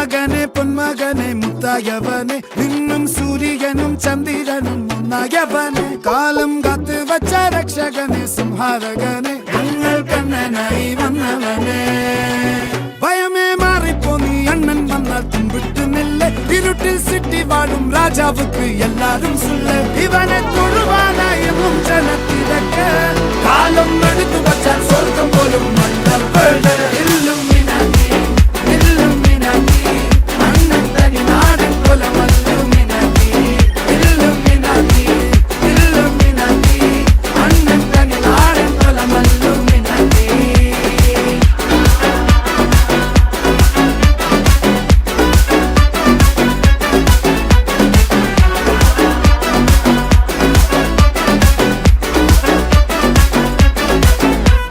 പൊന്മകനെ മുത്തായവനെ നിന്നും സൂര്യനും ചന്ദ്രനും ഒന്നായവനെ കാലം കാത്ത് വച്ച രക്ഷകനെ സംഹാരകനെ ഞങ്ങൾ കണ്ണനായി വന്നവനെ ഭയമേ മാറിപ്പോ നീ അണ്ണൻ വന്നാൽ തുമ്പിട്ടുന്നില്ല ഇരുട്ടിൽ സിറ്റി വാടും രാജാവുക്ക് എല്ലാരും സുല്ല ഇവനെ തൊഴുവാനായും ജനത്തിരക്ക് കാലം എടുത്തു വച്ച